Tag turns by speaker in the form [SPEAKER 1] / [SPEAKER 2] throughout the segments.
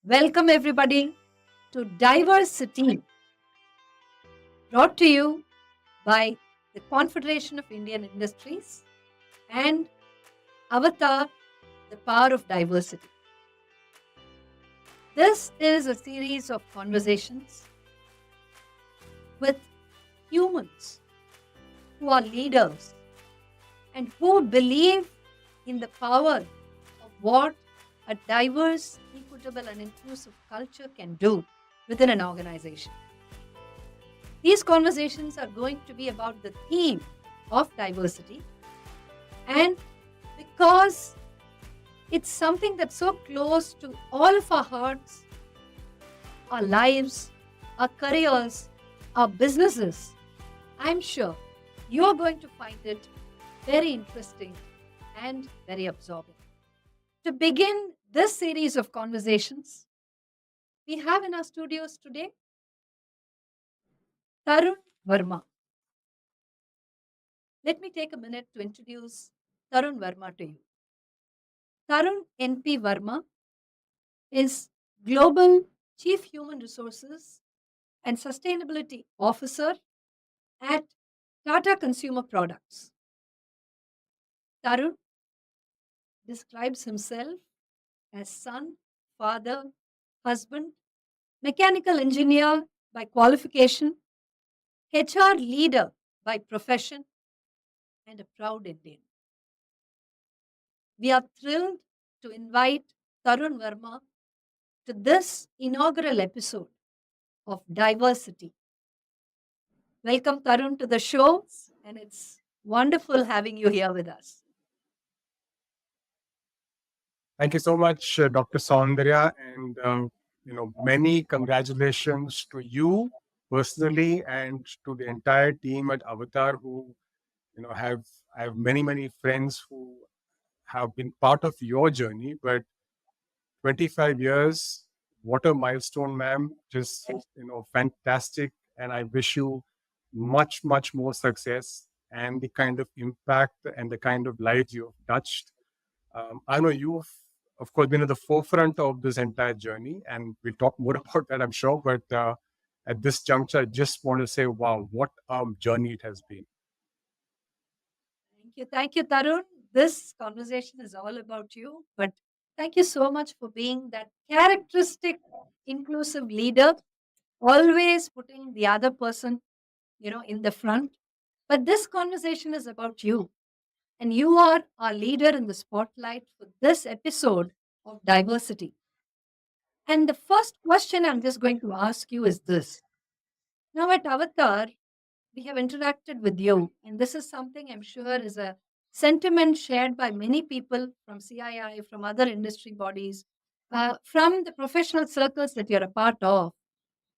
[SPEAKER 1] Welcome everybody to Diversity, brought to you by the Confederation of Indian Industries and Avatar, the Power of Diversity. This is a series of conversations with humans who are leaders and who believe in the power of what a diverse, equitable, and inclusive culture can do within an organization. These conversations are going to be about the theme of diversity, and because it's something that's so close to all of our hearts, our lives, our careers, our businesses, I'm sure you're going to find it very interesting and very absorbing. To begin this series of conversations, we have in our studios today Tarun Varma. Let me take a minute to introduce Tarun Varma to you. Tarun NP Varma is Global Chief Human Resources and Sustainability Officer at Tata Consumer Products. Tarun describes himself as son, father, husband, mechanical engineer by qualification, HR leader by profession, and a proud Indian. We are thrilled to invite Tarun Varma to this inaugural episode of Diversity. Welcome, Tarun, to the show, and it's wonderful having you here with us.
[SPEAKER 2] Thank you so much, Dr. Saundarya, and many congratulations to you personally and to the entire team at Avatar, who have I have many friends who have been part of your journey. But 25 years, what a milestone, ma'am! Just fantastic, and I wish you much more success and the kind of impact and the kind of lives you have touched. I know you've, of course, been at the forefront of this entire journey, and we'll talk more about that, I'm sure. But at this juncture, I just want to say, wow, what a journey it has been.
[SPEAKER 1] Thank you, Tarun. This conversation is all about you, but thank you so much for being that characteristic, inclusive leader, always putting the other person, in the front. But this conversation is about you. And you are our leader in the spotlight for this episode of Diversity. And the first question I'm just going to ask you is this. Now, at Avatar, we have interacted with you, and this is something I'm sure is a sentiment shared by many people from CII, from other industry bodies, from the professional circles that you're a part of,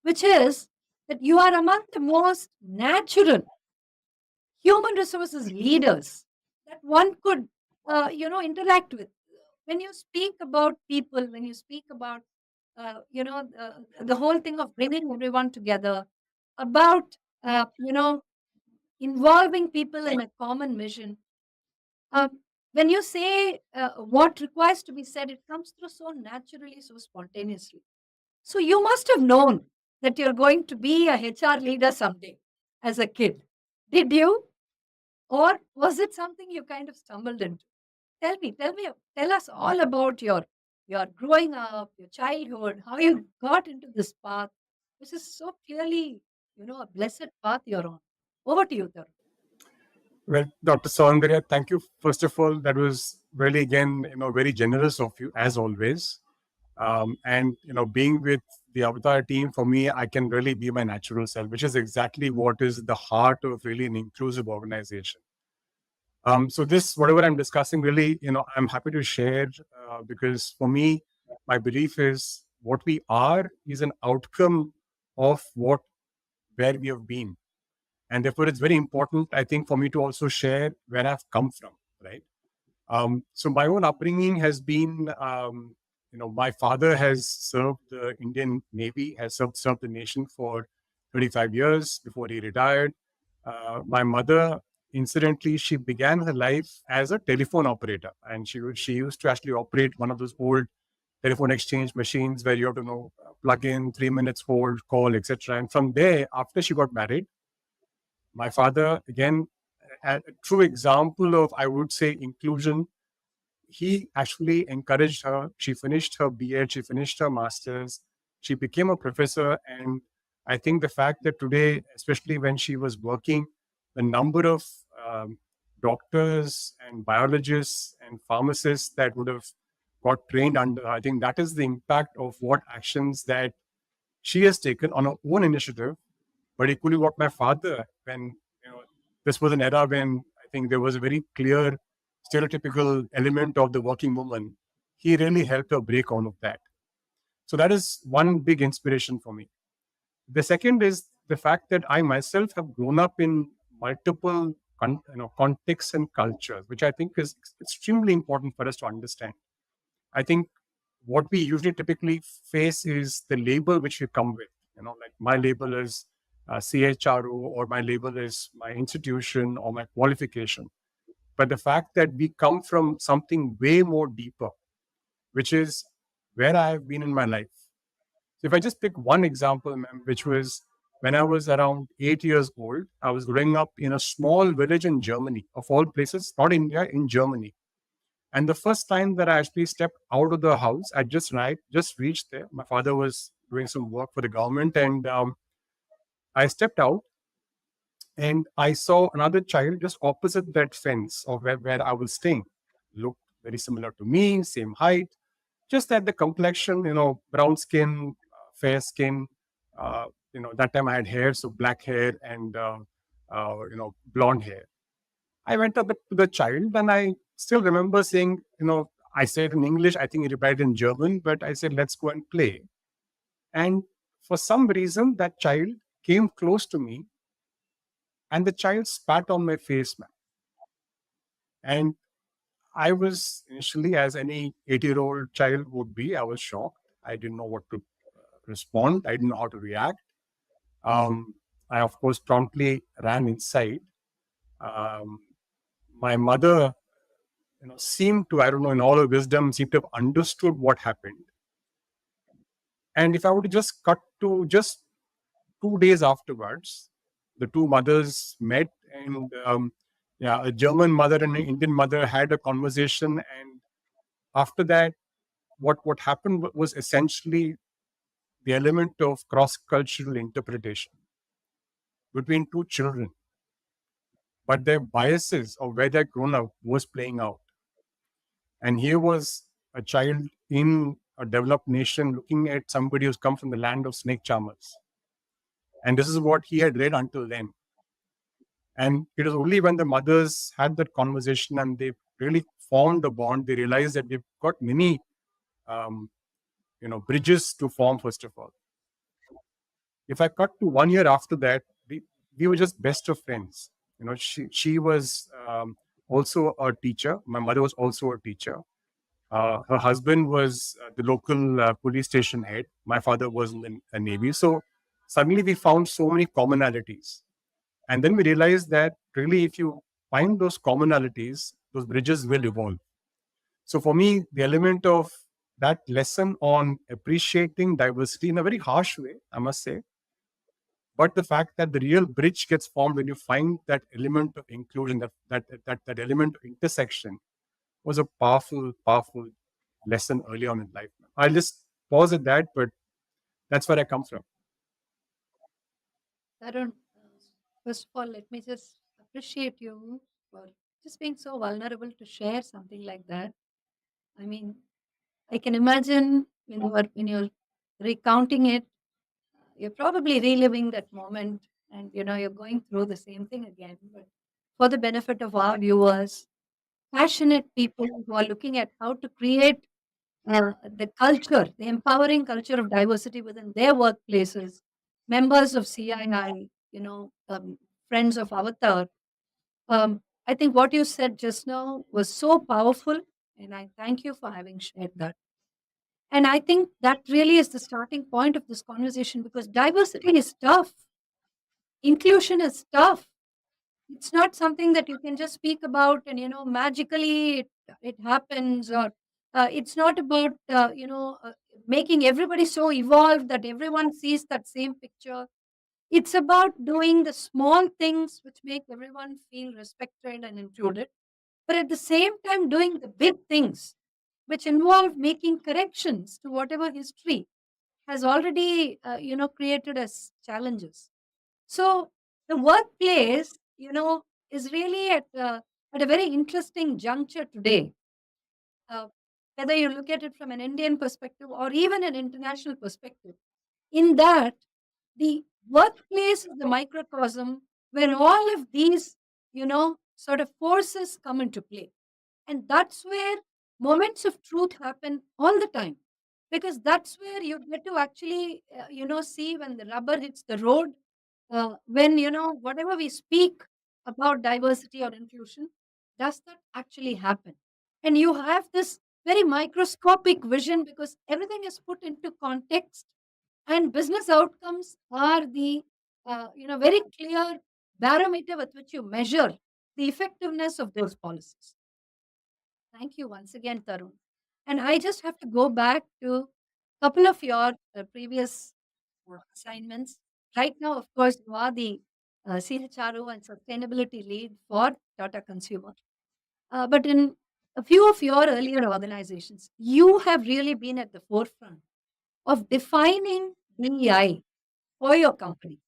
[SPEAKER 1] which is that you are among the most natural human resources leaders that one could, interact with. When you speak about people, when you speak about, the whole thing of bringing everyone together, about, involving people in a common mission. When you say what requires to be said, it comes through so naturally, so spontaneously. So you must have known that you're going to be a HR leader someday as a kid. Did you? Or was it something you kind of stumbled into? Tell us all about your growing up, your childhood, how you got into this path, which is so clearly, a blessed path you're on. Over to you, Tarun.
[SPEAKER 2] Well, Dr. Saundarya, thank you. First of all, that was really, again, very generous of you, as always. And being with the Avatar team, for me, I can really be my natural self, which is exactly what is the heart of really an inclusive organization. So this, whatever I'm discussing, really, I'm happy to share because for me, my belief is what we are is an outcome of where we have been. And therefore, it's very important, I think, for me to also share where I've come from, right? So my own upbringing has been, my father has served the Indian Navy, has served the nation for 25 years before he retired. My mother, incidentally, she began her life as a telephone operator, and she used to actually operate one of those old telephone exchange machines where you have to plug in 3 minutes, hold, call, etc. And from there, after she got married, my father, again, a true example of, I would say, inclusion. He actually encouraged her. She finished her B.Ed, she finished her master's, she became a professor. And I think the fact that today, especially when she was working, the number of um, doctors and biologists and pharmacists that would have got trained under, I think that is the impact of what actions that she has taken on her own initiative. But equally, what my father, when this was an era when I think there was a very clear stereotypical element of the working woman, he really helped her break all of that. So that is one big inspiration for me. The second is the fact that I myself have grown up in multiple contexts and cultures, which I think is extremely important for us to understand. I think what we usually typically face is the label which we come with. Like my label is CHRO, or my label is my institution or my qualification. But the fact that we come from something way more deeper, which is where I have been in my life. So if I just pick one example, ma'am, which was when I was around 8 years old, I was growing up in a small village in Germany, of all places, not India, in Germany. And the first time that I actually stepped out of the house, I just reached there. My father was doing some work for the government, and I stepped out and I saw another child just opposite that fence of where I was staying. Looked very similar to me, same height, just that the complexion, brown skin, fair skin. That time I had hair, so black hair and blonde hair. I went up to the child and I still remember saying, I said in English, I think he replied in German, but I said, let's go and play. And for some reason, that child came close to me and the child spat on my face, man. And I was initially, as any 8-year-old child would be, I was shocked. I didn't know what to respond. I didn't know how to react. Um, I, of course, promptly ran inside. Um, my mother seemed to, I don't know, in all her wisdom, seemed to have understood what happened. And if I were to just cut to just 2 days afterwards, the two mothers met, and yeah, a German mother and an Indian mother had a conversation. And after that, what happened was essentially the element of cross-cultural interpretation between two children, but their biases of where they're grown up was playing out. And here was a child in a developed nation looking at somebody who's come from the land of snake charmers. And this is what he had read until then. And it was only when the mothers had that conversation and they really formed a bond, they realized that they've got many, um, bridges to form, first of all. If I cut to 1 year after that, we were just best of friends. She was also a teacher. My mother was also a teacher. Her husband was the local police station head. My father was in the Navy. So suddenly we found so many commonalities. And then we realized that really, if you find those commonalities, those bridges will evolve. So for me, the element of that lesson on appreciating diversity in a very harsh way, I must say, but the fact that the real bridge gets formed when you find that element of inclusion, that element of intersection, was a powerful, powerful lesson early on in life. I'll just pause at that, but that's where I come from.
[SPEAKER 1] Tarun, first of all, let me just appreciate you for just being so vulnerable to share something like that. I mean, I can imagine when you're recounting it, you're probably reliving that moment, and you're going through the same thing again. But for the benefit of our viewers, passionate people who are looking at how to create the culture, the empowering culture of diversity within their workplaces, members of CII, friends of Avatar. I think what you said just now was so powerful, and I thank you for having shared that. And I think that really is the starting point of this conversation, because diversity is tough, inclusion is tough. It's not something that you can just speak about and magically it happens, or It's not about making everybody so evolved that everyone sees that same picture. It's about doing the small things which make everyone feel respected and included, but at the same time doing the big things which involve making corrections to whatever history has already created as challenges. So the workplace, is really at a very interesting juncture today. uh, Whether you look at it from an Indian perspective or even an international perspective, in that the workplace is the microcosm where all of these, sort of forces come into play. And that's where moments of truth happen all the time. Because that's where you get to actually, see when the rubber hits the road, when, whatever we speak about diversity or inclusion, does that actually happen? And you have this very microscopic vision because everything is put into context, and business outcomes are the very clear barometer with which you measure the effectiveness of those policies. Thank you once again, Tarun. And I just have to go back to a couple of your previous assignments. Right now, of course, you are the CHRO and sustainability lead for Tata Consumer. But in a few of your earlier organizations, you have really been at the forefront of defining DEI for your company,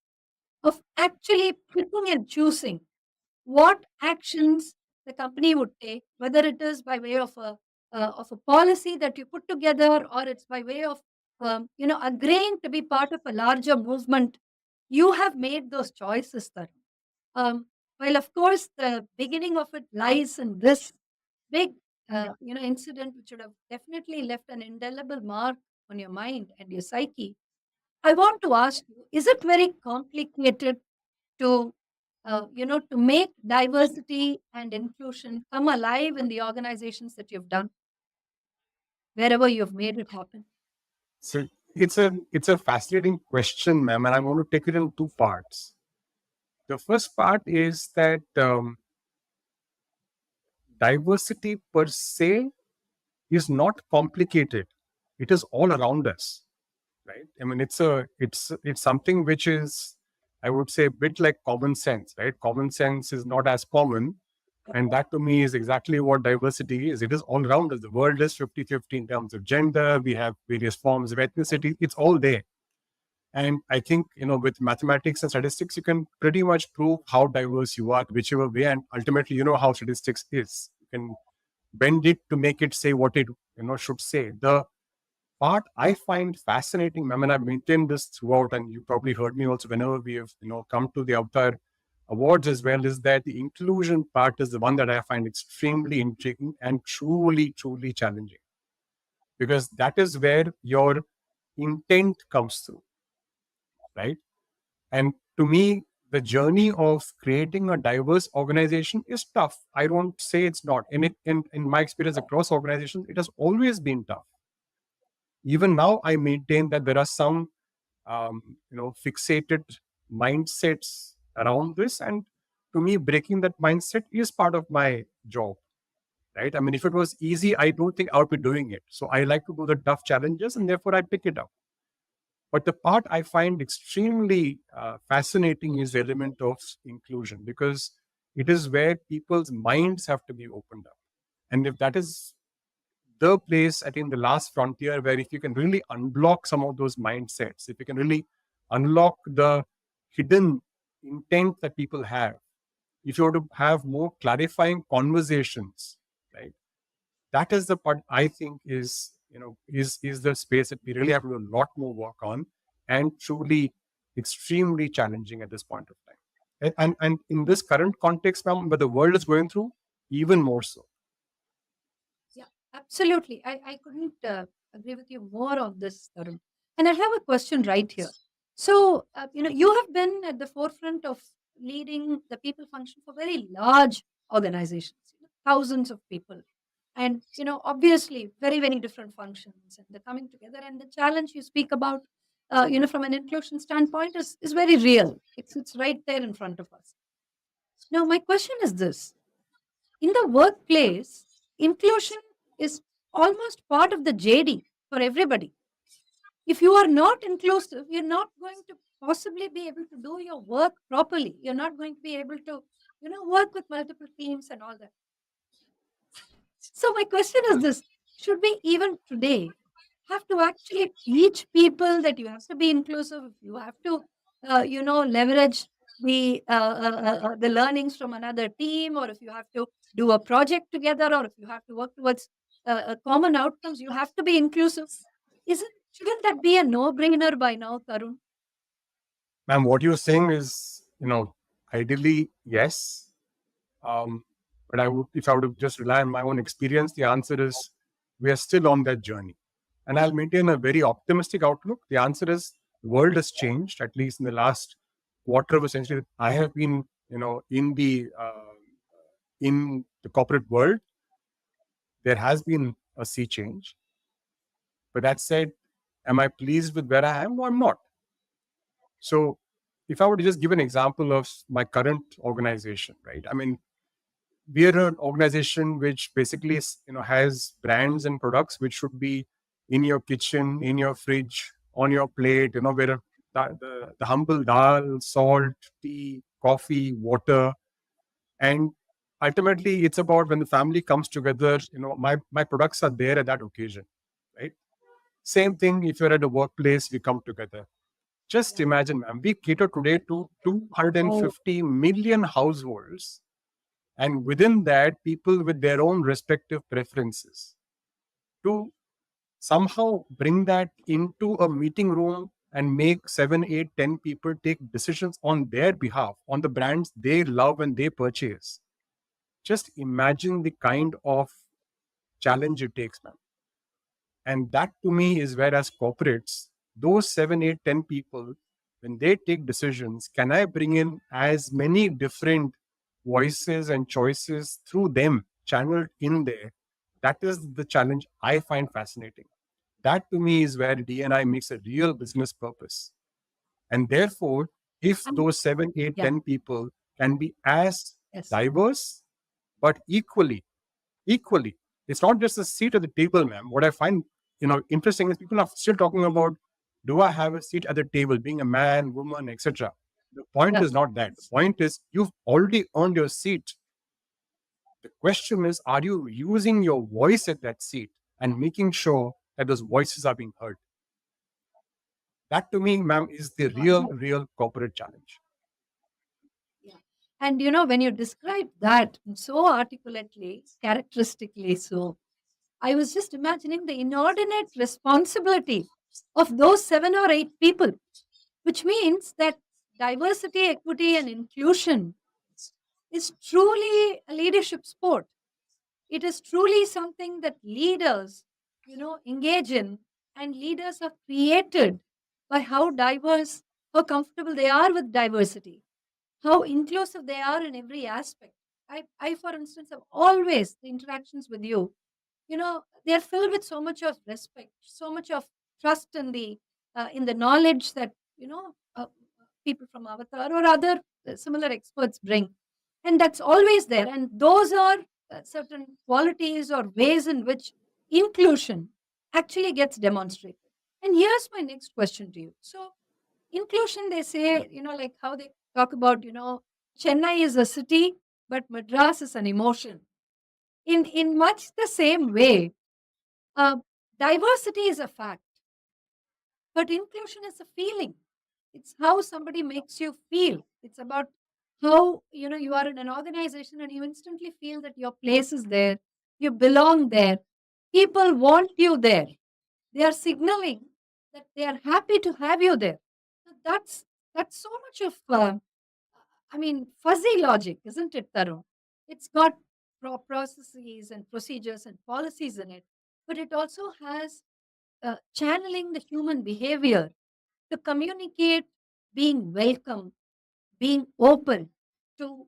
[SPEAKER 1] of actually picking and choosing what actions the company would take, whether it is by way of a policy that you put together, or it's by way of agreeing to be part of a larger movement. You have made those choices, that um, well, of course, the beginning of it lies in this big incident which would have definitely left an indelible mark on your mind and your psyche. I want to ask you, is it very complicated to to make diversity and inclusion come alive in the organizations that you've done, wherever you've made it happen?
[SPEAKER 2] So it's a fascinating question, ma'am, and I'm going to take it in two parts. The first part is that diversity per se is not complicated. It is all around us, right? I mean, it's something which is, I would say, a bit like common sense, right? Common sense is not as common, and that to me is exactly what diversity is. It is all around us. The world is 50-50 in terms of gender. We have various forms of ethnicity. It's all there. And I think, with mathematics and statistics, you can pretty much prove how diverse you are, whichever way. And ultimately, you know how statistics is. You can bend it to make it say what it should say. The part I find fascinating, I mean, I've maintained this throughout, and you probably heard me also whenever we have come to the Avtar Awards as well, is that the inclusion part is the one that I find extremely intriguing and truly, truly challenging, because that is where your intent comes through, right? And to me, the journey of creating a diverse organization is tough. I don't say it's not. In my experience across organizations, it has always been tough. Even now, I maintain that there are some, fixated mindsets around this. And to me, breaking that mindset is part of my job, right? I mean, if it was easy, I don't think I would be doing it. So I like to do the tough challenges, and therefore I pick it up. But the part I find extremely fascinating is the element of inclusion, because it is where people's minds have to be opened up. And if that is the place, I think, the last frontier, where if you can really unblock some of those mindsets, if you can really unlock the hidden intent that people have, if you were to have more clarifying conversations, right? That is the part I think is the space that we really have to do a lot more work on, and truly extremely challenging at this point of time. And in this current context, ma'am, where the world is going through, even more so.
[SPEAKER 1] Yeah, absolutely. I couldn't agree with you more on this, Tarun. And I have a question right here. So, you have been at the forefront of leading the people function for very large organizations, thousands of people. And, obviously, very, very different functions, and they're coming together. And the challenge you speak about, from an inclusion standpoint is very real. It's right there in front of us. Now, my question is this: in the workplace, inclusion is almost part of the JD for everybody. If you are not inclusive, you're not going to possibly be able to do your work properly. You're not going to be able to, work with multiple teams and all that. So my question is this: should we even today have to actually teach people that you have to be inclusive? You have to, leverage the learnings from another team, or if you have to do a project together, or if you have to work towards common outcomes, you have to be inclusive. Isn't Shouldn't that be a no-brainer by now, Tarun?
[SPEAKER 2] Ma'am, what you're saying is, ideally, yes. Um, but if I were to just rely on my own experience, the answer is we are still on that journey. And I'll maintain a very optimistic outlook. The answer is the world has changed, at least in the last quarter of a century that I have been, in the corporate world. There has been a sea change. But that said, am I pleased with where I am? No, I'm not. So if I were to just give an example of my current organization, right? I mean, we are an organization which basically has brands and products which should be in your kitchen, in your fridge, on your plate, where the humble dal, salt, tea, coffee, water, and ultimately it's about when the family comes together, my products are there at that occasion, right? Same thing if you're at a workplace, we come together. Just
[SPEAKER 1] Yeah.
[SPEAKER 2] imagine, ma'am, we cater today to
[SPEAKER 1] Oh,
[SPEAKER 2] 250 million households, and within that, people with their own respective preferences. To somehow bring that into a meeting room and make 7, 8, 10 people take decisions on their behalf, on the brands they love and they purchase. Just imagine the kind of challenge it takes, ma'am. And that to me is where, as corporates, those 7, 8, 10 people, when they take decisions, can I bring in as many different voices and choices through them channeled in there? That is the challenge I find fascinating. That to me is where DNI makes a real business purpose. And therefore, if
[SPEAKER 1] and
[SPEAKER 2] those 7, 8,
[SPEAKER 1] yeah,
[SPEAKER 2] 10 people can be as
[SPEAKER 1] yes,
[SPEAKER 2] diverse but equally. It's not just a seat at the table, ma'am. What I find, interesting is people are still talking about, do I have a seat at the table, being a man, woman, etc. The point
[SPEAKER 1] yeah.
[SPEAKER 2] is not that. The point is you've already earned your seat. The question is, are you using your voice at that seat and making sure that those voices are being heard? That to me, ma'am, is the real corporate challenge.
[SPEAKER 1] Yeah. And when you describe that so articulately, characteristically so, I was just imagining the inordinate responsibility of those 7 or 8 people, which means that diversity, equity, and inclusion is truly a leadership sport. It is truly something that leaders, engage in, and leaders are created by how diverse, how comfortable they are with diversity, how inclusive they are in every aspect. For instance, have always the interactions with you, they're filled with so much of respect, so much of trust in the knowledge that people from Avatar or other similar experts bring, and that's always there. And those are certain qualities or ways in which inclusion actually gets demonstrated. And here's my next question to you. So inclusion, they say, like how they talk about, Chennai is a city, but Madras is an emotion. In much the same way, uh, diversity is a fact, but inclusion is a feeling. It's how somebody makes you feel. It's about how, you are in an organization and you instantly feel that your place is there, you belong there, people want you there. They are signaling that they are happy to have you there. So that's so much of fuzzy logic, isn't it, Tarun? It's got processes and procedures and policies in it, but it also has channeling the human behavior to communicate being welcome, being open to,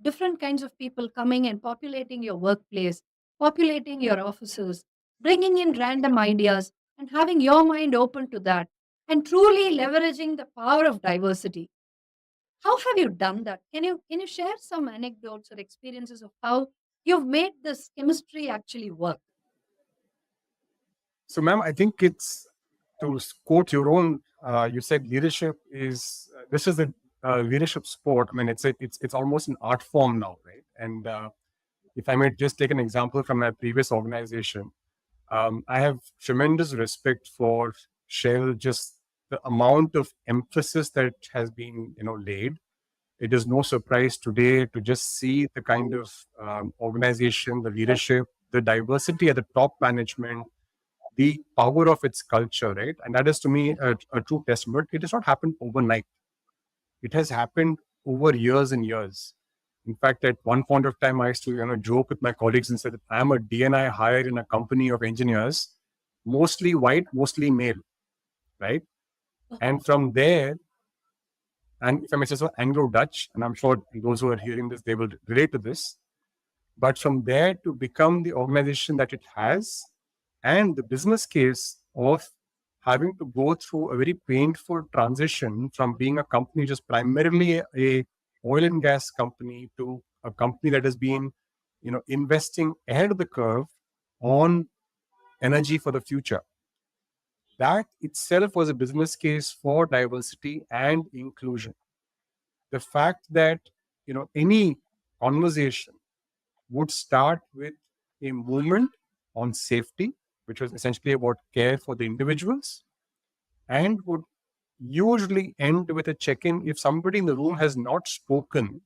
[SPEAKER 1] different kinds of people coming and populating your workplace, populating your offices, bringing in random ideas and having your mind open to that and truly leveraging the power of diversity. How have you done that? Can you share some anecdotes or experiences of how you've made this chemistry actually work?
[SPEAKER 2] So, ma'am, I think it's to quote your own. You said leadership is this is a leadership sport. I mean, it's almost an art form now, right? And if I may just take an example from my previous organization, I have tremendous respect for Shell. Just the amount of emphasis that has been laid. It is no surprise today to just see the kind of organization, the leadership, the diversity at the top management, the power of its culture, right? And that is to me a true testament. It has not happened overnight. It has happened over years and years. In fact, at one point of time, I used to joke with my colleagues and said that I'm a DNI hired in a company of engineers, mostly white, mostly male, right? And from there, and if I may say so, Anglo-Dutch, and I'm sure those who are hearing this, they will relate to this. But from there to become the organization that it has, and the business case of having to go through a very painful transition from being a company just primarily a oil and gas company to a company that has been investing ahead of the curve on energy for the future. That itself was a business case for diversity and inclusion. The fact that any conversation would start with a movement on safety, which was essentially about care for the individuals, and would usually end with a check-in. If somebody in the room has not spoken,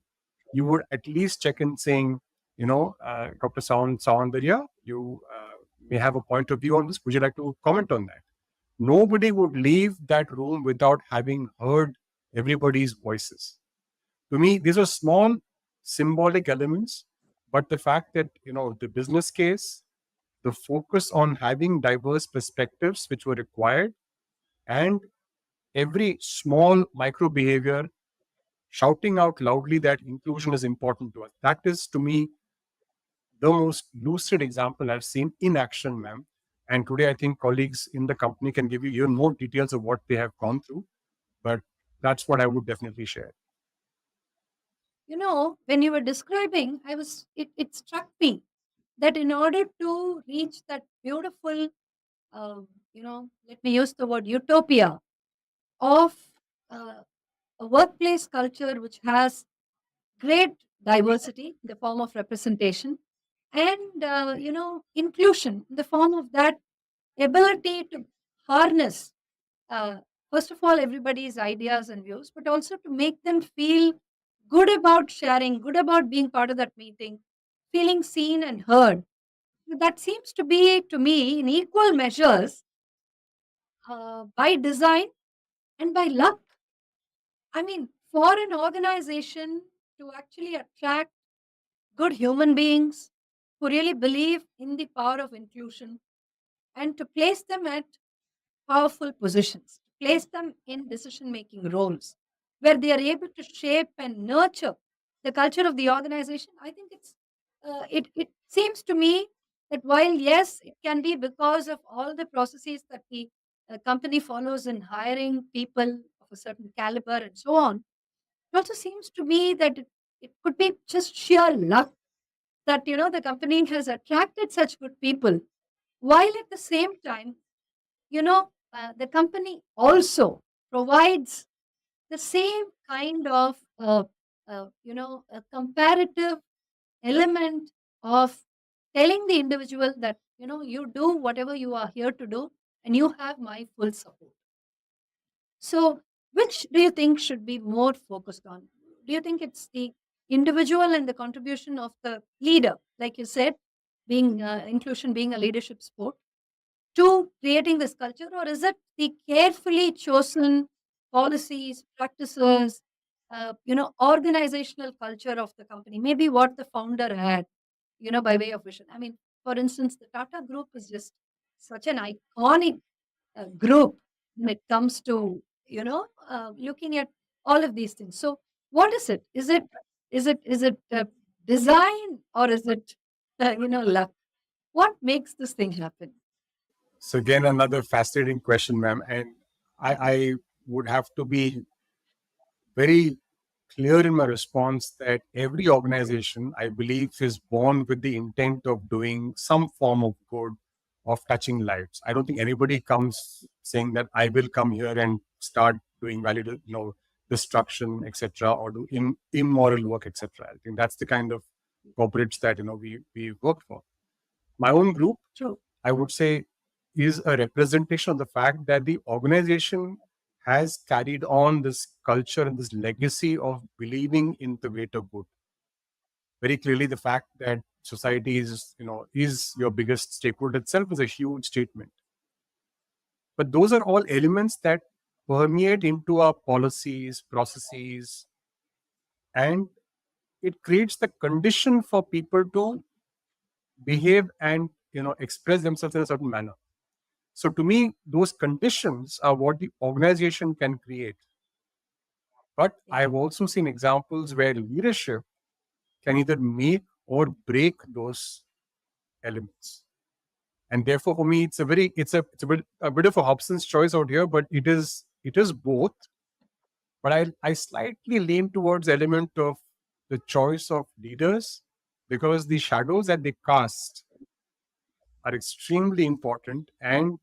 [SPEAKER 2] you would at least check in saying, Dr. Saundarya, you may have a point of view on this. Would you like to comment on that? Nobody would leave that room without having heard everybody's voices. To me, these are small symbolic elements, but the fact that the business case, the focus on having diverse perspectives which were required, and every small micro behavior shouting out loudly that inclusion is important to us. That is, to me, the most lucid example I've seen in action, ma'am. And today, I think colleagues in the company can give you even more details of what they have gone through. But that's what I would definitely share.
[SPEAKER 1] When you were describing, it struck me that in order to reach that beautiful, let me use the word utopia of uh, a workplace culture which has great diversity in the form of representation and, inclusion in the form of that ability to harness, uh, first of all, everybody's ideas and views, but also to make them feel good about sharing, good about being part of that meeting, feeling seen and heard. That seems to be, to me, in equal measures, by design and by luck. I mean, for an organization to actually attract good human beings who really believe in the power of inclusion and to place them at powerful positions, place them in decision making roles where they are able to shape and nurture the culture of the organization. I think it seems to me that while yes, it can be because of all the processes that the company follows in hiring people of a certain caliber and so on, it also seems to me that it could be just sheer luck that the company has attracted such good people, while at the same time the company also provides the same kind of a comparative element of telling the individual that you do whatever you are here to do and you have my full support. So which do you think should be more focused on? Do you think it's the individual and the contribution of the leader, like you said, being inclusion being a leadership sport, to creating this culture, or is it the carefully chosen policies, practices, organizational culture of the company? Maybe what the founder had, by way of vision. I mean, for instance, the Tata Group is just such an iconic group when it comes to looking at all of these things. So, what is it? Is it design, or is it luck? What makes this thing happen?
[SPEAKER 2] So again, another fascinating question, ma'am. And I would have to be very clear in my response that every organization, I believe, is born with the intent of doing some form of good of touching lives. I don't think anybody comes saying that I will come here and start doing value, destruction, etc., or do immoral work, etc. I think that's the kind of corporates that we work for. My own group,
[SPEAKER 1] True.
[SPEAKER 2] I would say, is a representation of the fact that the organization has carried on this culture and this legacy of believing in the greater good. Very clearly, the fact that society is your biggest stakeholder itself is a huge statement. But those are all elements that permeate into our policies, processes, and it creates the condition for people to behave and express themselves in a certain manner. So to me, those conditions are what the organization can create. But
[SPEAKER 1] Yeah.
[SPEAKER 2] I've also seen examples where leadership can either make or break those elements. And therefore, for me, it's a bit of a Hobson's choice out here, but it is both. But I slightly lean towards element of the choice of leaders, because the shadows that they cast are extremely important, and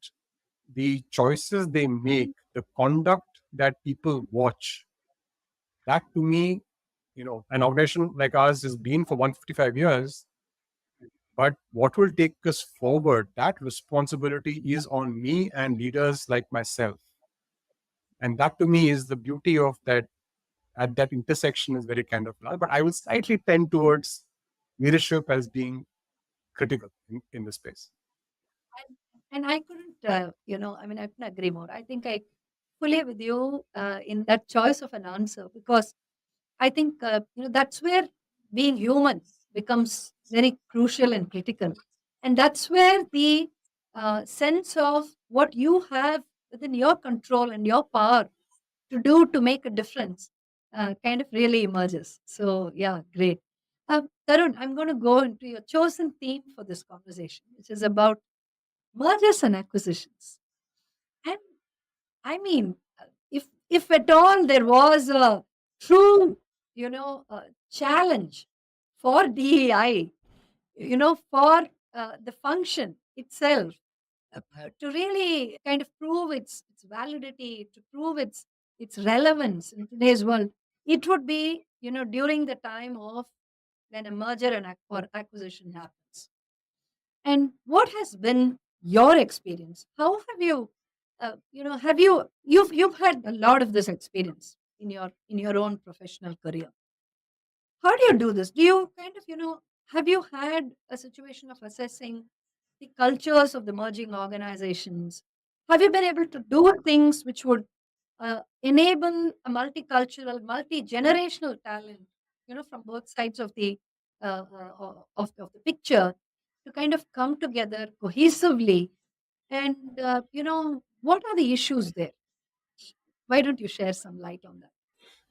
[SPEAKER 2] the choices they make, the conduct that people watch, that to me, an organization like ours has been for 155 years. But what will take us forward, that responsibility is on me and leaders like myself. And that to me is the beauty of that, at that intersection is very kind of large. But I will slightly tend towards leadership as being critical in this space.
[SPEAKER 1] And I couldn't, I mean, I couldn't agree more. I think I fully with you in that choice of an answer, because I think, that's where being humans becomes very crucial and critical. And that's where the sense of what you have within your control and your power to do to make a difference kind of really emerges. So, yeah, great. Tarun, I'm going to go into your chosen theme for this conversation, which is about mergers and acquisitions. And I mean, if at all there was a true, challenge for DEI, for the function itself, to really kind of prove its validity, to prove its relevance in today's world, it would be, during the time of when a merger and or acquisition happens. And what has been your experience? How have you, have you've had a lot of this experience in your own professional career. How do you do this? Do you kind of, have you had a situation of assessing the cultures of the merging organizations? Have you been able to do things which would enable a multicultural, multi-generational talent, from both sides of the of the picture to kind of come together cohesively? And what are the issues there? Why don't you share some light on that?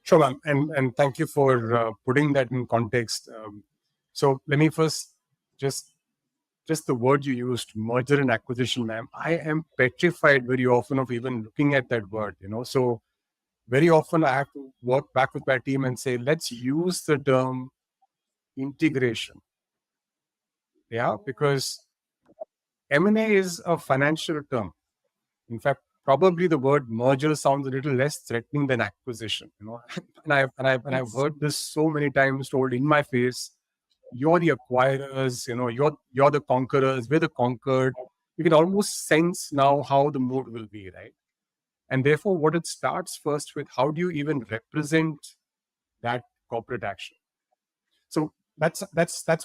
[SPEAKER 2] Sure, ma'am. And thank you for putting that in context. So let me first just the word you used, merger and acquisition, ma'am. I am petrified very often of even looking at that word. So very often I have to work back with my team and say, let's use the term integration. Yeah, because M&A is a financial term. In fact, probably the word merger sounds a little less threatening than acquisition. And I've
[SPEAKER 1] Yes.
[SPEAKER 2] heard this so many times told in my face. You're the acquirers, you're the conquerors, we're the conquered. You can almost sense now how the mood will be, right? And therefore, what it starts first with, how do you even represent that corporate action? So that's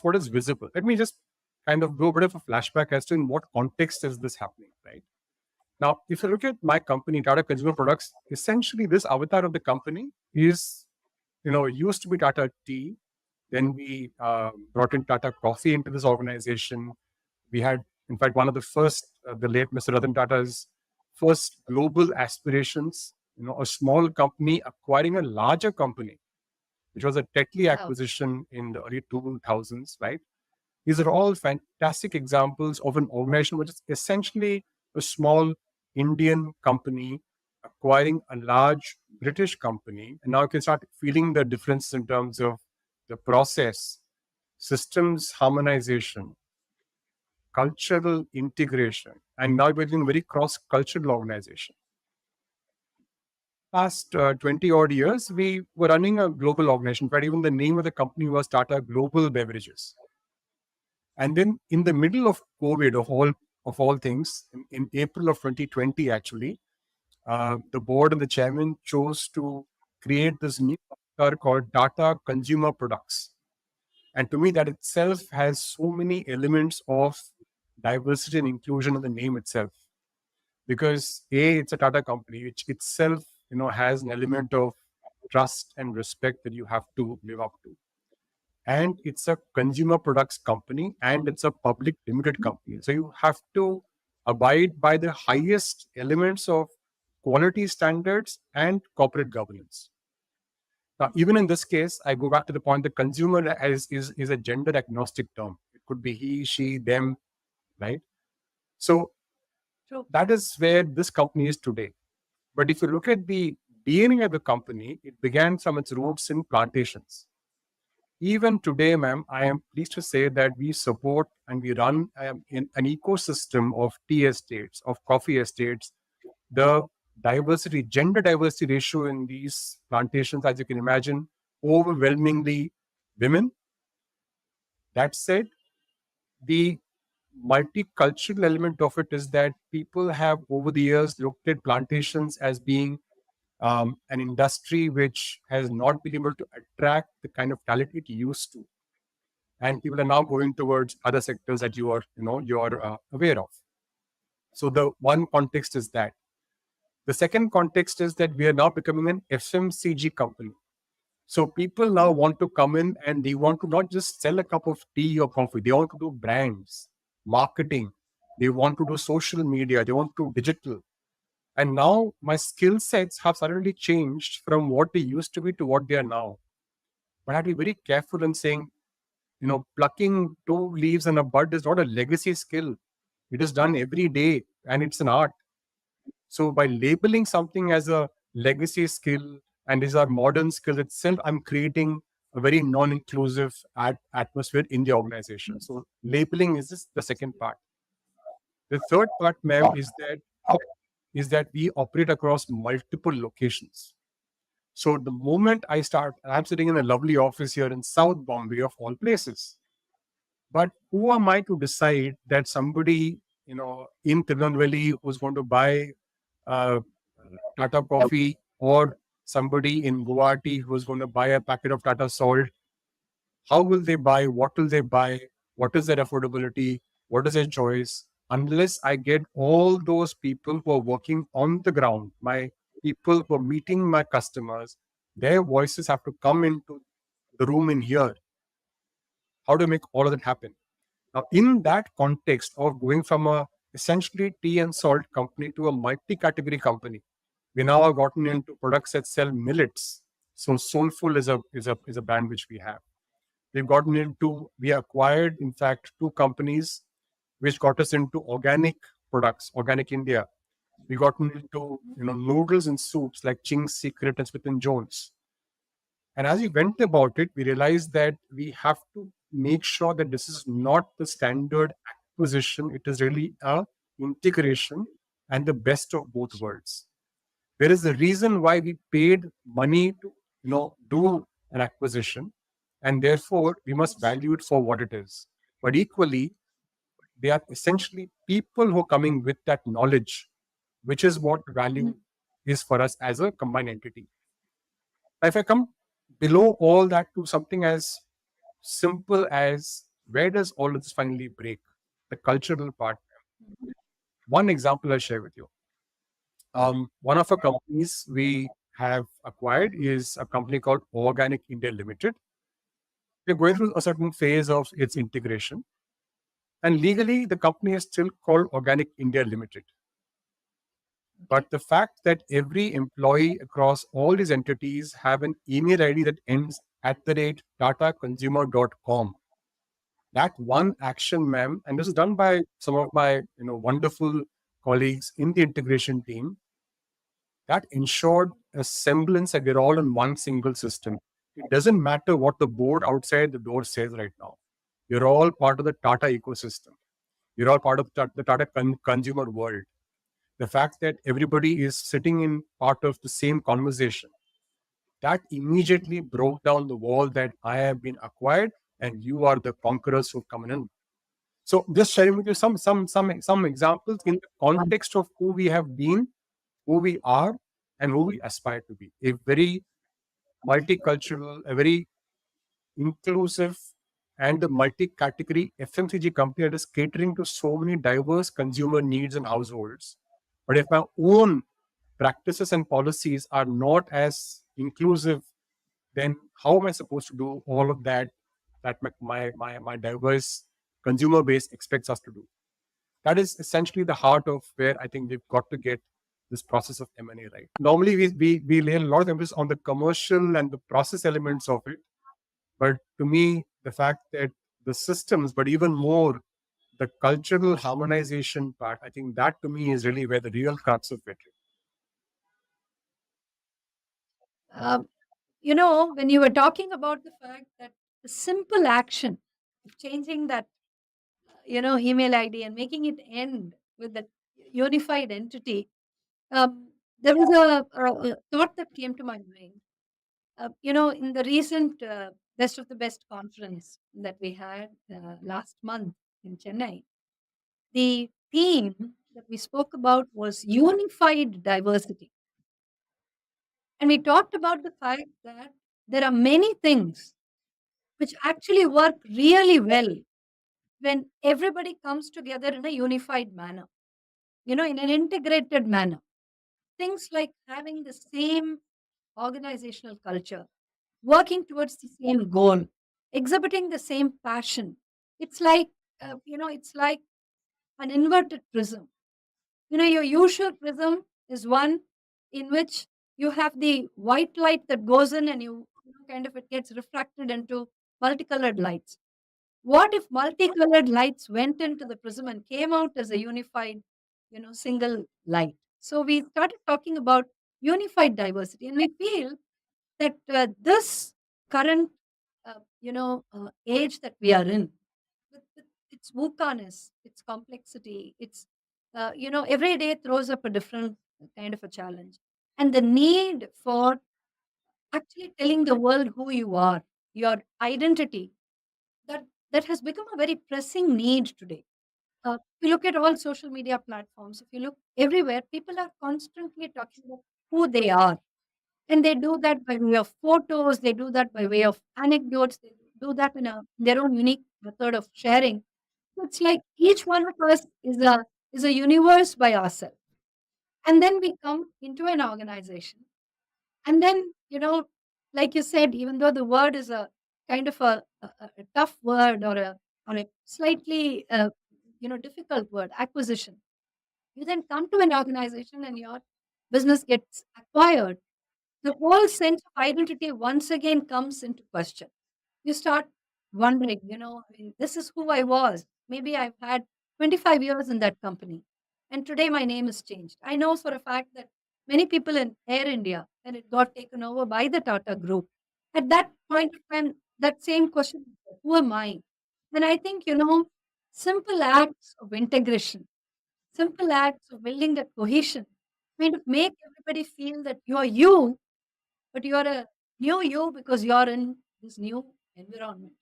[SPEAKER 2] what is visible. Let me just kind of do a bit of a flashback as to in what context is this happening, right? Now, if you look at my company, Tata Consumer Products, essentially this avatar of the company is, used to be Tata Tea. Then we brought in Tata Coffee into this organization. We had, in fact, one of the first, the late Mr. Ratan Tata's first global aspirations, a small company acquiring a larger company, which was a Tetley
[SPEAKER 1] Wow.
[SPEAKER 2] acquisition in the early 2000s, right? These are all fantastic examples of an organization which is essentially a small Indian company acquiring a large British company. And now you can start feeling the difference in terms of the process, systems harmonization, cultural integration, and now we're in a very cross-cultural organization. Past 20 odd years, we were running a global organization, but even the name of the company was Tata Global Beverages. And then in the middle of COVID, of all things, in April of 2020, actually, the board and the chairman chose to create this new avatar called Tata Consumer Products. And to me, that itself has so many elements of diversity and inclusion in the name itself. Because A, it's a Tata company, which itself, has an element of trust and respect that you have to live up to. And it's a consumer products company and it's a public limited company. So you have to abide by the highest elements of quality standards and corporate governance. Now, even in this case, I go back to the point: the consumer is a gender agnostic term. It could be he, she, them, right? So
[SPEAKER 1] True.
[SPEAKER 2] that is where this company is today. But if you look at the DNA of the company, it began from its roots in plantations. Even today, ma'am, I am pleased to say that we support and we run in an ecosystem of tea estates, of coffee estates. The gender diversity ratio in these plantations, as you can imagine, overwhelmingly women. That said, the multicultural element of it is that people have over the years looked at plantations as being an industry which has not been able to attract the kind of talent it used to, and people are now going towards other sectors that you're aware of. So the one context is that. The second context is that we are now becoming an FMCG company. So people now want to come in and they want to not just sell a cup of tea or coffee. They want to do brands, marketing. They want to do social media. They want to do digital. And now my skill sets have suddenly changed from what they used to be to what they are now. But I have to be very careful in saying, plucking two leaves and a bud is not a legacy skill. It is done every day and it's an art. So by labeling something as a legacy skill and these are modern skills itself, I'm creating a very non-inclusive atmosphere in the organization. So labeling is just the second part. The third part, ma'am, is that we operate across multiple locations. So the moment I start, I'm sitting in a lovely office here in South Bombay of all places. But who am I to decide that somebody, in Tirunelveli who's going to buy uh, Tata coffee, or somebody in Guwahati who's going to buy a packet of Tata salt, how will they buy? What will they buy? What is their affordability? What is their choice? Unless I get all those people who are working on the ground, my people who are meeting my customers, their voices have to come into the room in here. How do I make all of that happen? Now, in that context of going from a essentially tea and salt company to a multi-category company, we now have gotten into products that sell millets. So Soulful is a brand which we have. We acquired, in fact, two companies which got us into organic products, Organic India. We got into noodles and soups like Ching's Secret and Smith and Jones. And as we went about it, we realized that we have to make sure that this is not the standard acquisition. It is really a integration and the best of both worlds. There is a reason why we paid money to do an acquisition, and therefore we must value it for what it is. But equally, they are essentially people who are coming with that knowledge, which is what value is for us as a combined entity. If I come below all that to something as simple as where does all of this finally break? The cultural part. One example I'll share with you. One of our companies we have acquired is a company called Organic India Limited. We're going through a certain phase of its integration, and legally the company is still called Organic India Limited. But the fact that every employee across all these entities have an email ID that ends at the rate tataconsumer.com, that one action, ma'am, and this is done by some of my wonderful colleagues in the integration team, that ensured a semblance that we're all in one single system. It doesn't matter what the board outside the door says right now. You're all part of the Tata ecosystem. You're all part of the Tata consumer world. The fact that everybody is sitting in part of the same conversation, that immediately broke down the wall that I have been acquired and you are the conquerors who come in. So just sharing with you some examples in the context of who we have been, who we are, and who we aspire to be. A very multicultural, a very inclusive, and a multi-category FMCG company that is catering to so many diverse consumer needs and households. But if my own practices and policies are not as inclusive, then how am I supposed to do all of that my diverse consumer base expects us to do? That is essentially the heart of where I think we've got to get this process of M&A right. Normally, we lay a lot of emphasis on the commercial and the process elements of it. But to me, the fact that the systems, but even more, the cultural harmonization part, I think that to me is really where the real crux of it is.
[SPEAKER 1] Um, when you were talking about the fact that the simple action of changing that, email ID and making it end with that unified entity, there was a thought that came to my mind. In the recent Best of the Best conference that we had last month in Chennai, the theme that we spoke about was unified diversity. And we talked about the fact that there are many things which actually work really well when everybody comes together in a unified manner, in an integrated manner. Things like having the same organizational culture, working towards the same goal, exhibiting the same passion. It's like, it's like an inverted prism. Your usual prism is one in which you have the white light that goes in and kind of it gets refracted into multicolored lights. What if multicolored lights went into the prism and came out as a unified, single light? So we started talking about unified diversity, and we feel that this current, age that we are in, with its VUCA-ness, its complexity, every day throws up a different kind of a challenge. And the need for actually telling the world who you are, your identity, that has become a very pressing need today. If you look at all social media platforms, if you look everywhere, people are constantly talking about who they are. And they do that by way of photos, they do that by way of anecdotes, they do that in their own unique method of sharing. So it's like each one of us is a universe by ourselves. And then we come into an organization. And then, like you said, even though the word is a kind of a tough word or a slightly difficult word, acquisition, you then come to an organization and your business gets acquired, the whole sense of identity once again comes into question. You start wondering, I mean, this is who I was. Maybe I've had 25 years in that company, and today my name is changed. I know for a fact that many people in Air India, when it got taken over by the Tata Group, at that point of time, that same question, who am I? And I think, simple acts of integration, simple acts of building that cohesion, kind of make everybody feel that you are you, but you're a new you because you're in this new environment.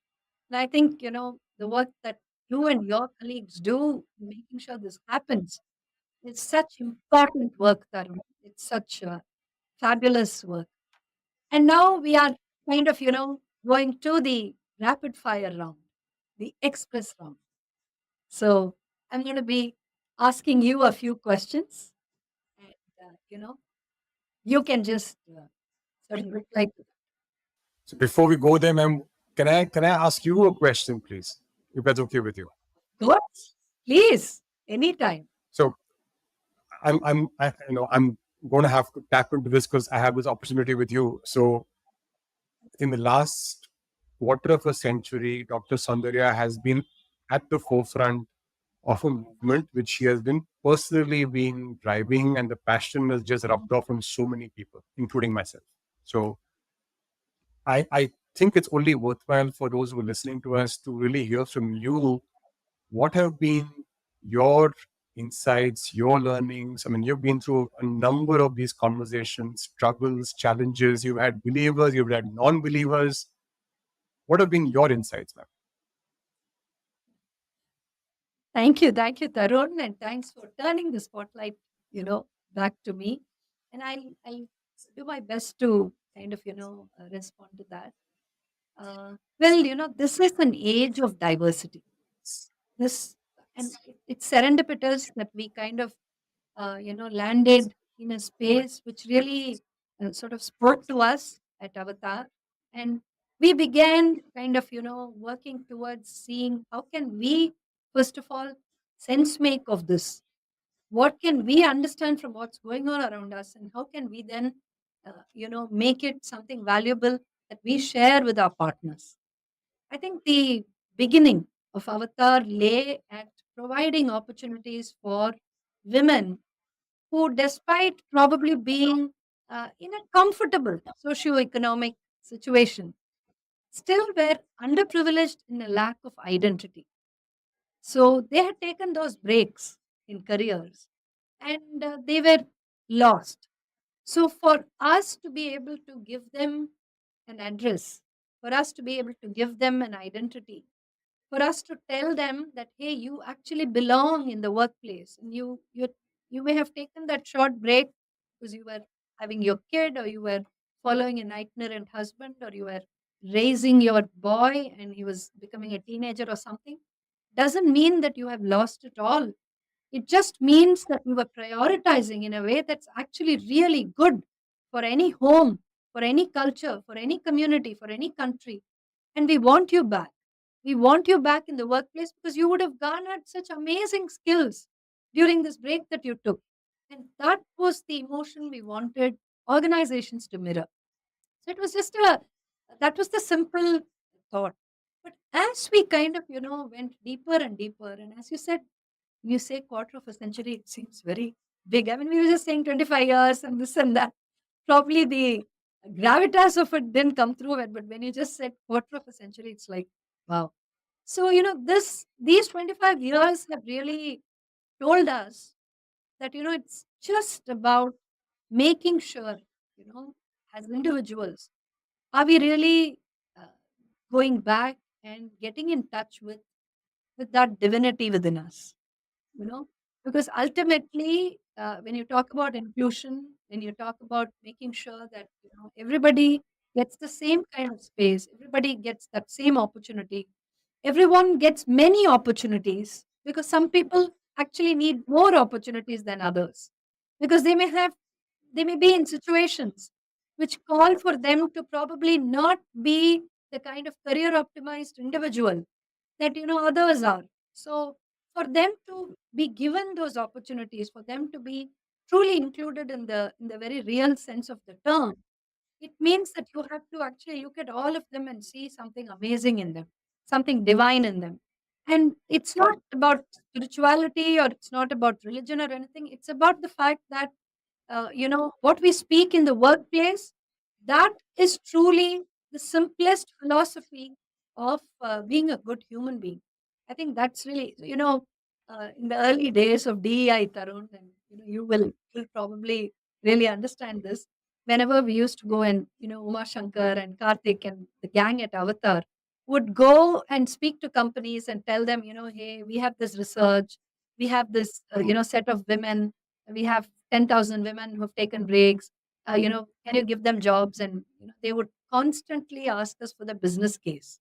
[SPEAKER 1] And I think, the work that you and your colleagues do in making sure this happens is such important work, Tarun. It's such fabulous work. And now we are kind of, going to the rapid fire round, the express round. So I'm going to be asking you a few questions, and, you can just sort of reply to
[SPEAKER 2] So before we go there, ma'am, can I ask you a question, please, if that's okay with you?
[SPEAKER 1] Good. Please, anytime.
[SPEAKER 2] So I'm going to have to tap into this because I have this opportunity with you. So in the last quarter of a century, Dr. Saundarya has been at the forefront of a movement which she has been personally been driving, and the passion has just rubbed off on so many people, including myself. So I think it's only worthwhile for those who are listening to us to really hear from you what have been your insights, your learnings. I mean, you've been through a number of these conversations, struggles, challenges. You've had believers, you've had non believers. What have been your insights, ma'am?
[SPEAKER 1] Thank you, Tarun, and thanks for turning the spotlight, back to me. And I'll do my best to kind of, respond to that. Well, this is an age of diversity. This and it's serendipitous that we kind of, landed in a space which really sort of spoke to us at Avatar, and we began kind of, working towards seeing how can we, first of all, sense make of this. What can we understand from what's going on around us, and how can we then, make it something valuable that we share with our partners? I think the beginning of Avatar lay at providing opportunities for women who, despite probably being in a comfortable socio-economic situation, still were underprivileged in a lack of identity. So they had taken those breaks in careers, and they were lost. So for us to be able to give them an address, for us to be able to give them an identity, for us to tell them that, hey, you actually belong in the workplace, and you may have taken that short break because you were having your kid, or you were following an itinerant husband, or you were raising your boy and he was becoming a teenager or something, doesn't mean that you have lost it all. It just means that we were prioritizing in a way that's actually really good for any home, for any culture, for any community, for any country. And we want you back. We want you back in the workplace because you would have garnered such amazing skills during this break that you took. And that was the emotion we wanted organizations to mirror. So it was just that was the simple thought. But as we kind of, went deeper and deeper, and as you said, you say quarter of a century, it seems very big. I mean, we were just saying 25 years and this and that. Probably the gravitas of it didn't come through it, but when you just said quarter of a century, it's like, wow. So, these 25 years have really told us that, it's just about making sure, as individuals, are we really uh, going back and getting in touch with that divinity within us? you know because ultimately, when you talk about inclusion, when you talk about making sure that, everybody gets the same kind of space, everybody gets that same opportunity, everyone gets many opportunities, because some people actually need more opportunities than others, because they may be in situations which call for them to probably not be the kind of career optimized individual that, others are. So for them to be given those opportunities, for them to be truly included in the very real sense of the term, it means that you have to actually look at all of them and see something amazing in them, something divine in them. And it's not about spirituality, or it's not about religion or anything. It's about the fact that, what we speak in the workplace, that is truly the simplest philosophy of being a good human being. I think that's really, in the early days of DEI, Tarun, and you will probably really understand this. Whenever we used to go, and Uma Shankar and Karthik and the gang at Avatar would go and speak to companies and tell them, hey, we have this research, we have this, set of women, we have 10,000 women who have taken breaks. Can you give them jobs? And they would constantly ask us for the business case,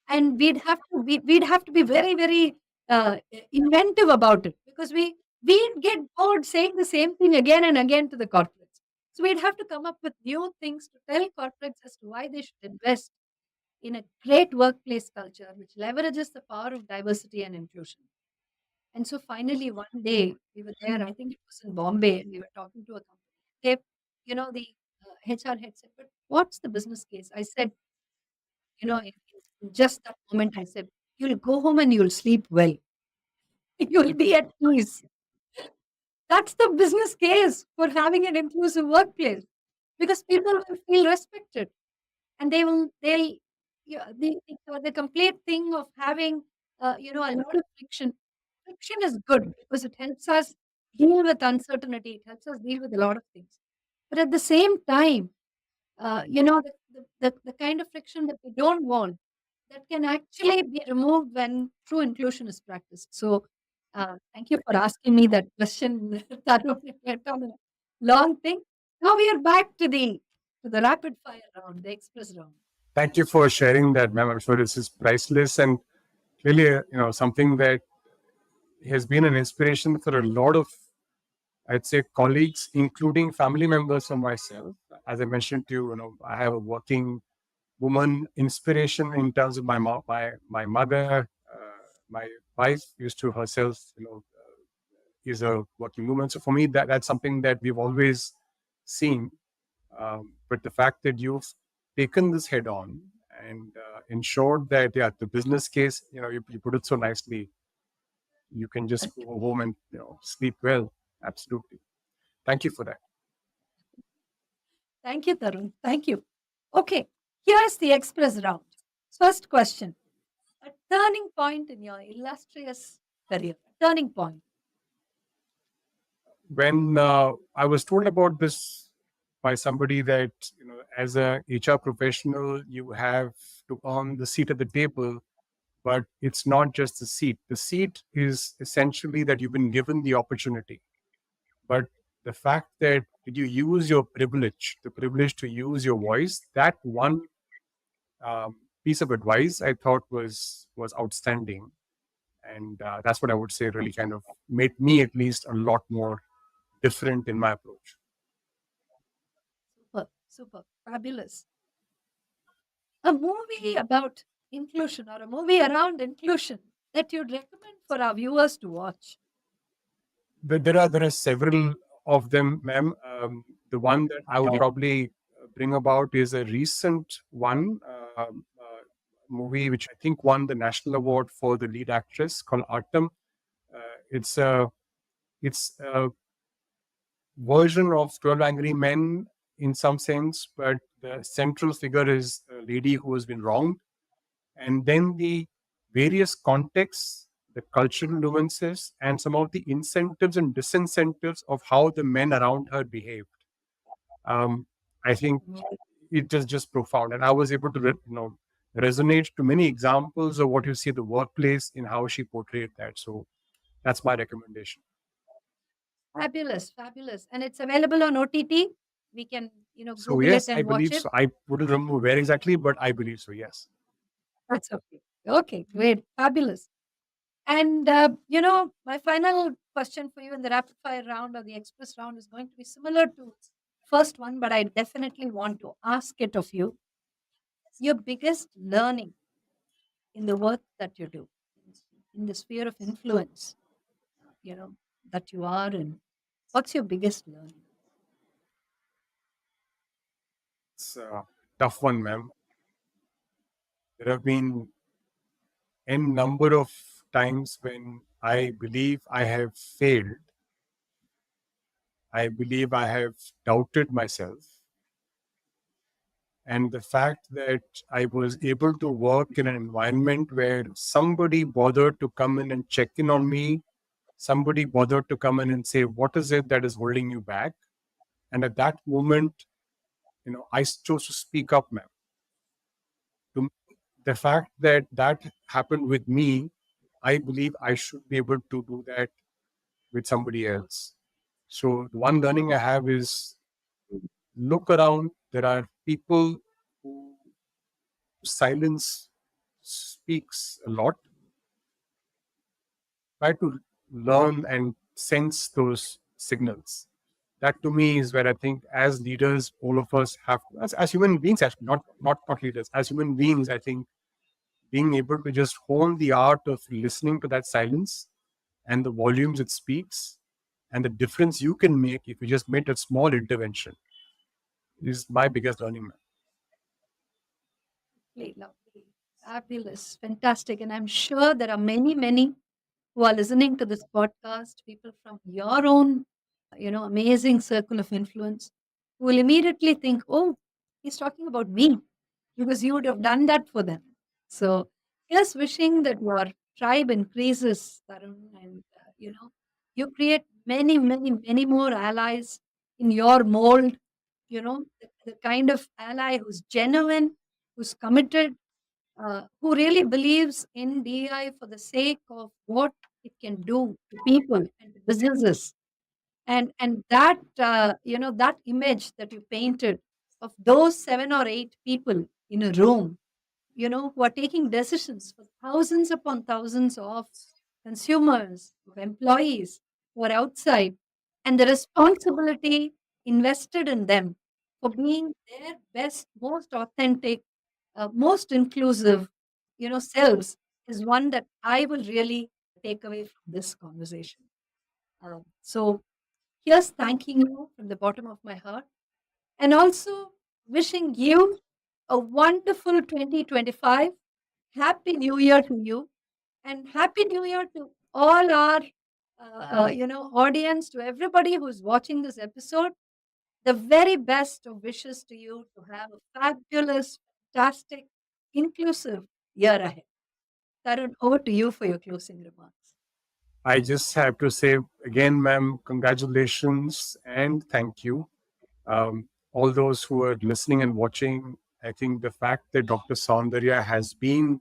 [SPEAKER 1] and we'd have to be very, very inventive about it, because we'd get bored saying the same thing again and again to the corporates. So we'd have to come up with new things to tell corporates as to why they should invest in a great workplace culture which leverages the power of diversity and inclusion. And so finally, one day we were there, I think it was in Bombay, and we were talking to a company. They, the HR head said, but what's the business case? I said, in just that moment, I said, you'll go home and you'll sleep well. You'll be at peace. That's the business case for having an inclusive workplace, because people will feel respected, and they'll, the complete thing of having, a lot of friction. friction is good because it helps us deal with uncertainty. It helps us deal with a lot of things. But at the same time, the kind of friction that we don't want, that can actually be removed when true inclusion is practiced. So, thank you for asking me that question. Tarun. It went on a long thing. Now we are back to the rapid fire round, the express round.
[SPEAKER 2] Thank you for sharing that, ma'am. I'm sure this is priceless and really, something that has been an inspiration for a lot of, I'd say, colleagues, including family members of myself. As I mentioned to you, I have a working woman inspiration in terms of my mother. My wife used to herself, is a working woman. So for me, that's something that we've always seen. But the fact that you've taken this head on and ensured that, yeah, the business case, you put it so nicely, you can just
[SPEAKER 1] Thank you.
[SPEAKER 2] go home and sleep well. Absolutely. Thank you for that.
[SPEAKER 1] Thank you, Tarun. Thank you. Okay, here's the express round. First question: a turning point in your illustrious career. Turning point.
[SPEAKER 2] When I was told about this by somebody that, as a HR professional, you have to earn the seat at the table, but it's not just the seat. The seat is essentially that you've been given the opportunity. But the fact that did you use your privilege, the privilege to use your voice, that one piece of advice I thought was outstanding, and that's what I would say really kind of made me at least a lot more different in my approach.
[SPEAKER 1] Super, super, fabulous. A movie about inclusion or a movie around inclusion that you'd recommend for our viewers to watch.
[SPEAKER 2] But there are several of them, ma'am. The one that I would probably bring about is a recent one movie which I think won the national award for the lead actress called Artem. It's a version of 12 Angry Men in some sense, but the central figure is a lady who has been wronged. And then the various contexts, the cultural nuances, and some of the incentives and disincentives of how the men around her behaved. Um, I think it is just profound. And I was able to resonate to many examples of what you see at the workplace in how she portrayed that. So that's my recommendation.
[SPEAKER 1] Fabulous, fabulous. And it's available on OTT. We can,
[SPEAKER 2] So
[SPEAKER 1] Google it
[SPEAKER 2] yes, I
[SPEAKER 1] and watch
[SPEAKER 2] believe
[SPEAKER 1] it.
[SPEAKER 2] so. I wouldn't remember where exactly, but I believe so. Yes.
[SPEAKER 1] That's okay. Okay, great. Fabulous. And, my final question for you in the rapid fire round or the express round is going to be similar to first one, but I definitely want to ask it of you. Your biggest learning in the work that you do, in the sphere of influence, you know, that you are in. What's your biggest learning?
[SPEAKER 2] It's a tough one, ma'am. There have been n number of times when I believe I have failed. I believe I have doubted myself. And the fact that I was able to work in an environment where somebody bothered to come in and check in on me, somebody bothered to come in and say, what is it that is holding you back? And at that moment, I chose to speak up, ma'am. To the fact that that happened with me, I believe I should be able to do that with somebody else. So the one learning I have is look around. There are people who silence speaks a lot. Try to learn and sense those signals. That to me is where I think as leaders, all of us have as human beings, actually, not leaders, as human beings, I think being able to just hone the art of listening to that silence and the volumes it speaks and the difference you can make if you just made a small intervention is my biggest learning.
[SPEAKER 1] Lovely, lovely, fabulous, fantastic. And I'm sure there are many, many who are listening to this podcast, people from your own, amazing circle of influence, who will immediately think, oh, he's talking about me because you would have done that for them. So, just wishing that you are tribe increases, Tarun, and you create many, many, many more allies in your mold. The kind of ally who's genuine, who's committed, who really believes in DI for the sake of what it can do to people and to businesses. And that that image that you painted of those 7 or 8 people in a room, who are taking decisions for thousands upon thousands of consumers, of employees who are outside, and the responsibility invested in them for being their best, most authentic, most inclusive, selves, is one that I will really take away from this conversation. So here's thanking you from the bottom of my heart, and also wishing you a wonderful 2025. Happy New Year to you, and Happy New Year to all our audience, to everybody who's watching this episode. The very best of wishes to you to have a fabulous, fantastic, inclusive year ahead. Tarun, over to you for your closing remarks.
[SPEAKER 2] I just have to say again, ma'am, congratulations and thank you. All those who are listening and watching, I think the fact that Dr. Saundarya has been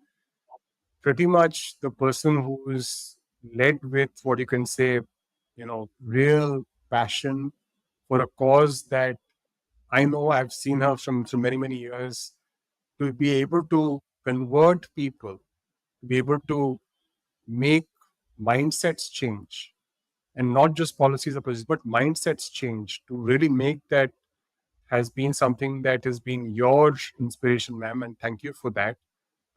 [SPEAKER 2] pretty much the person who's led with what you can say, real passion for a cause that I know I've seen her from many, many years, to be able to convert people, to be able to make mindsets change, and not just policies or processes, but mindsets change, to really make that, has been something that has been your inspiration, ma'am. And thank you for that.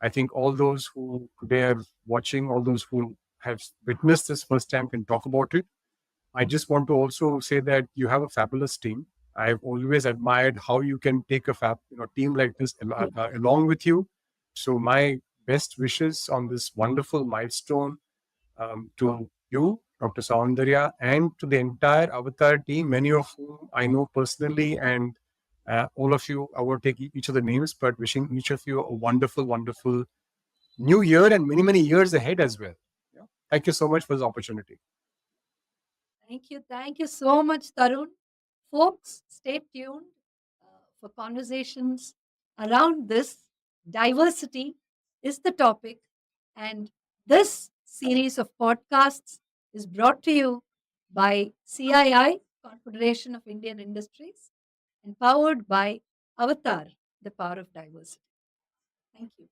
[SPEAKER 2] I think all those who today are watching, all those who have witnessed this first time can talk about it. I just want to also say that you have a fabulous team. I've always admired how you can take a team like this along with you. So my best wishes on this wonderful milestone, to you, Dr. Saundarya, and to the entire Avatar team, many of whom I know personally, and all of you, I won't take each of the names, but wishing each of you a wonderful, wonderful new year and many, many years ahead as well. Yeah. Thank you so much for this opportunity.
[SPEAKER 1] Thank you. Thank you so much, Tarun. Folks, stay tuned for conversations around this. Diversity is the topic, and this series of podcasts is brought to you by CII, Confederation of Indian Industries, and powered by Avatar, the power of diversity. Thank you.